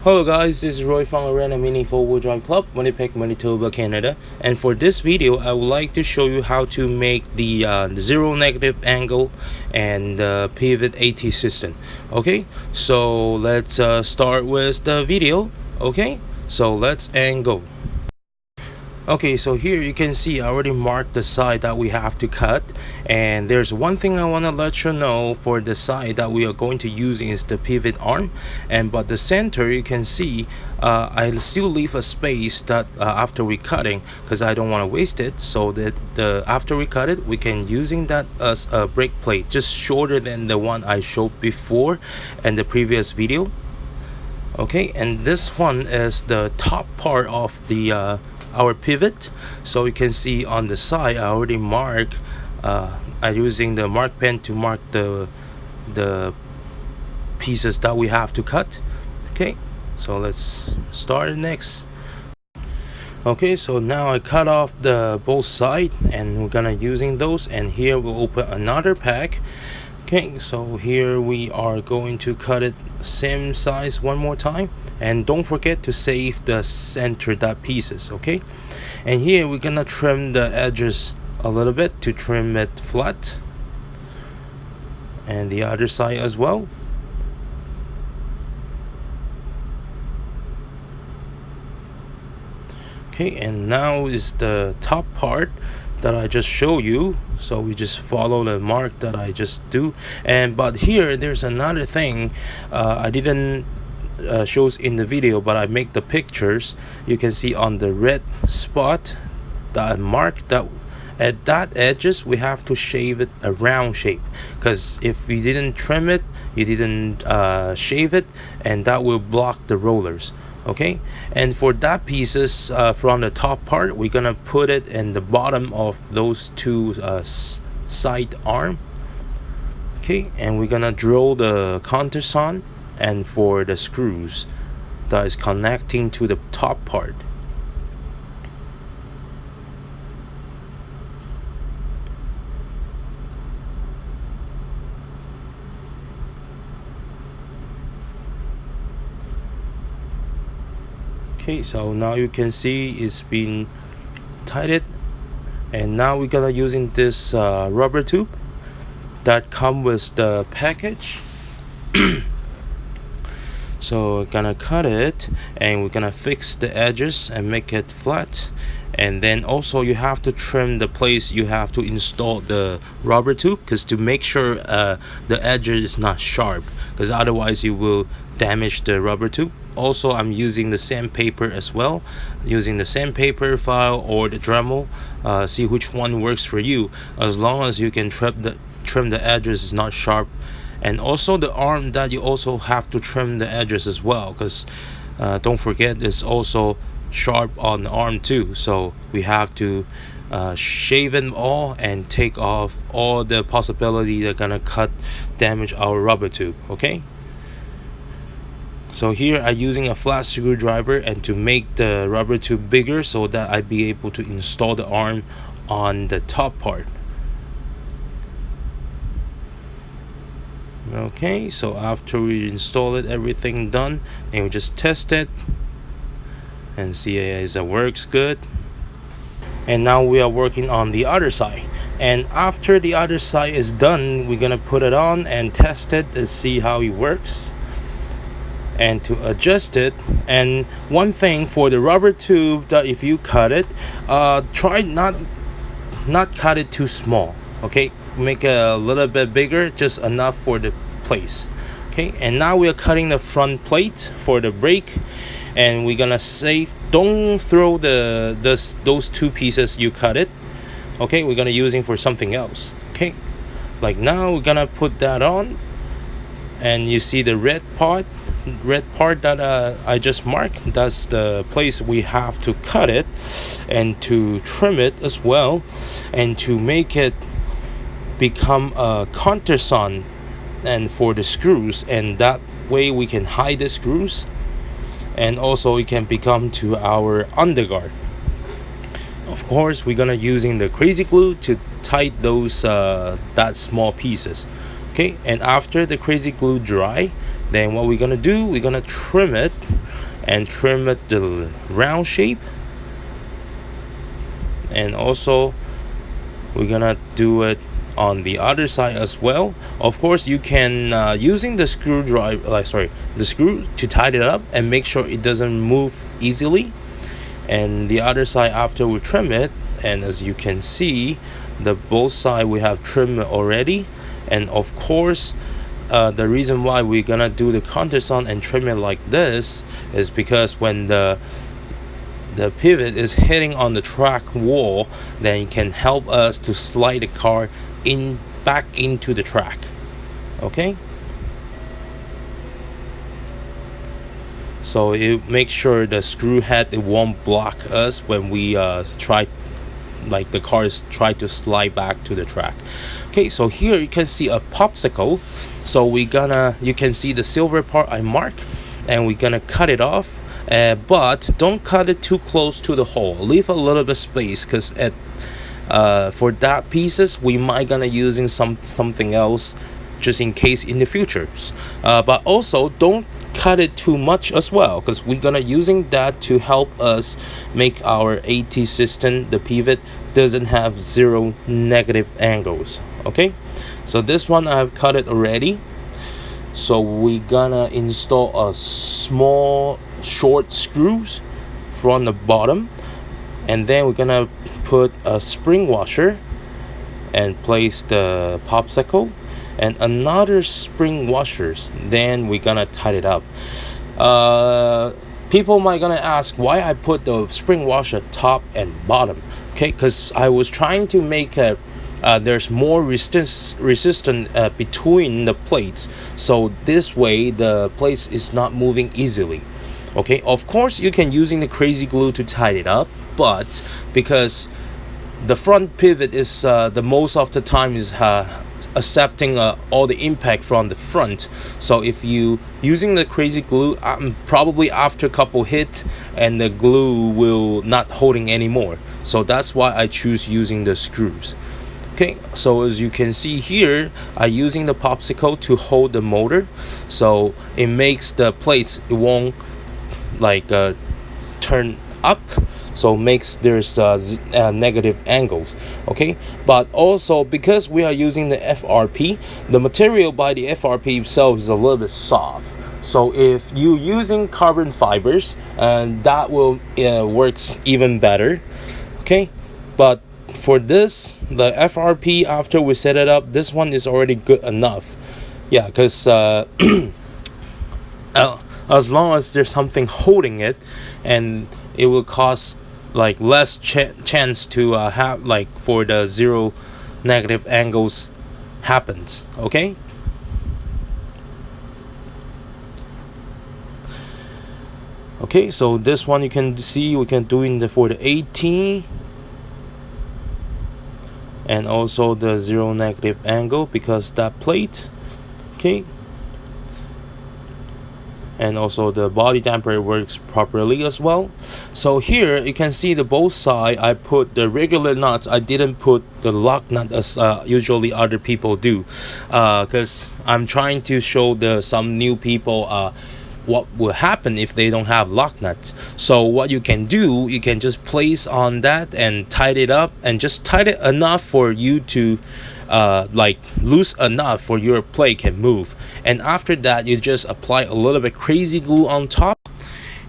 Hello guys, this is Roy from Arena Mini 4-Wheel Drive Club, Winnipeg, Manitoba, Canada. And for this video, I would like to show you how to make the zero negative angle and pivot AT system. Okay, so let's start with the video. Okay, so let's go. Okay, so here you can see I already marked the side that we have to cut, and there's one thing I want to let you know. For the side that we are going to use is the pivot arm, but the center you can see I still leave a space that after we cutting, because I don't want to waste it, so that after we cut it we can using that as a brake plate, just shorter than the one I showed before in the previous video. Okay, and this one is the top part of the our pivot. So you can see on the side I already mark I'm using the mark pen to mark the pieces that we have to cut. Okay, so let's start next. Okay, so now I cut off the both side and we're gonna using those, and here we'll open another pack. Okay, so here we are going to cut it same size one more time, and don't forget to save the center dot pieces. Okay, and here we're gonna trim the edges a little bit to trim it flat, and the other side as well. Okay, and now is the top part that I just show you, so we just follow the mark that I just do. But here there's another thing I didn't shows in the video, but I make the pictures. You can see on the red spot that I marked, that at that edges we have to shave it a round shape, because if we didn't trim it, you didn't shave it, and that will block the rollers. Okay, and for that pieces from the top part, we're gonna put it in the bottom of those two side arm. Okay, and we're gonna drill the countersunk and for the screws that is connecting to the top part. Okay, so now you can see it's been tightened, and now we're gonna using this rubber tube that come with the package. So we're gonna cut it, and we're gonna fix the edges and make it flat. And then also you have to trim the place you have to install the rubber tube, because to make sure the edge is not sharp, because otherwise you will damage the rubber tube. Also, I'm using the sandpaper as well, using the sandpaper file or the Dremel. See which one works for you, as long as you can trim the edges is not sharp. And also the arm, that you also have to trim the edges as well, because don't forget it's also sharp on the arm too. So we have to shave them all and take off all the possibility they're gonna damage our rubber tube. Okay, so here I'm using a flat screwdriver and to make the rubber tube bigger, so that I'd be able to install the arm on the top part. Okay, so after we install it, everything done, and we just test it and see if it works good. And now we are working on the other side, and after the other side is done, we're gonna put it on and test it and see how it works and to adjust it. And one thing for the rubber tube, that if you cut it, try not cut it too small. Okay, make it a little bit bigger, just enough for the place. Okay, and now we are cutting the front plate for the brake, and we're gonna save, don't throw those two pieces you cut it. Okay, we're gonna using for something else. Okay, like now we're gonna put that on, and you see the red part that I just marked, that's the place we have to cut it and to trim it as well, and to make it become a countersunk and for the screws, and that way we can hide the screws, and also it can become to our underguard. Of course, we're gonna using the crazy glue to tight those that small pieces. Okay, and after the crazy glue dry, then what we're gonna do, we're gonna trim it and trim it the round shape. And also we're gonna do it on the other side as well. Of course, you can using the screwdriver, the screw to tighten it up and make sure it doesn't move easily. And the other side, after we trim it, and as you can see, the both side we have trimmed already. And of course, the reason why we're gonna do the countersunk and trim it like this is because when the pivot is hitting on the track wall, then it can help us to slide the car back into the track. Okay, so it makes sure the screw head, it won't block us when we the cars try to slide back to the track. Okay, so here you can see a popsicle. So you can see the silver part I mark, and we're gonna cut it off. But don't cut it too close to the hole. Leave a little bit space, because for that pieces we might gonna using something else, just in case in the future. But also don't cut it too much as well, because we're gonna using that to help us make our AT system, the pivot, doesn't have zero negative angles. Okay, so this one I've cut it already. So we're gonna install a small short screws from the bottom, and then we're gonna put a spring washer and place the popsicle and another spring washers. Then we're gonna tie it up. People might gonna ask why I put the spring washer top and bottom. Okay, because I was trying to make there's more resistance between the plates, so this way the plates is not moving easily. Okay, of course you can using the crazy glue to tie it up, but because the front pivot is the most of the time is accepting all the impact from the front, so if you using the crazy glue, probably after a couple hit and the glue will not holding anymore. So that's why I choose using the screws. Okay, so as you can see here, I'm using the popsicle to hold the motor, so it makes the plates, it won't turn up, so makes there's negative angles. Okay, but also because we are using the FRP, the material by the FRP itself is a little bit soft. So if you using carbon fibers, and that will works even better. Okay, but for this, the FRP, after we set it up, this one is already good enough. Yeah, because as long as there's something holding it, and it will cause less chance to have for the zero negative angles happens. Okay, okay, so this one you can see we can do for the 18 and also the zero negative angle, because that plate. Okay, and also the body damper works properly as well. So here you can see the both side I put the regular nuts. I didn't put the lock nut as usually other people do, because I'm trying to show some new people what will happen if they don't have lock nuts. So what you can do, you can just place on that and tie it up, and just tie it enough for you to loose enough for your plate can move. And after that, you just apply a little bit crazy glue on top,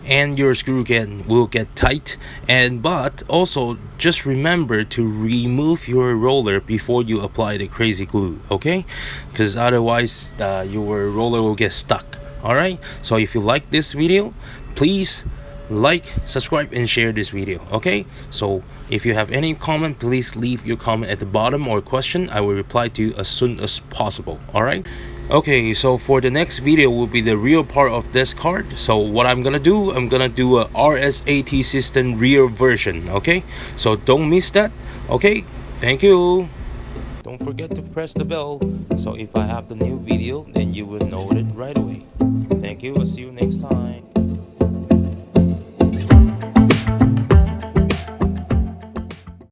and your screw will get tight. But also just remember to remove your roller before you apply the crazy glue. Okay, because otherwise your roller will get stuck. All right, so if you like this video, please like, subscribe, and share this video. Okay, so if you have any comment, please leave your comment at the bottom, or question. I will reply to you as soon as possible. All right, okay, so for the next video will be the rear part of this card. So what I'm gonna do a RSAT system rear version. Okay, so don't miss that. Okay, thank you. Don't forget to press the bell, so if I have the new video, then you will know it right away. Thank you. I'll see you next time.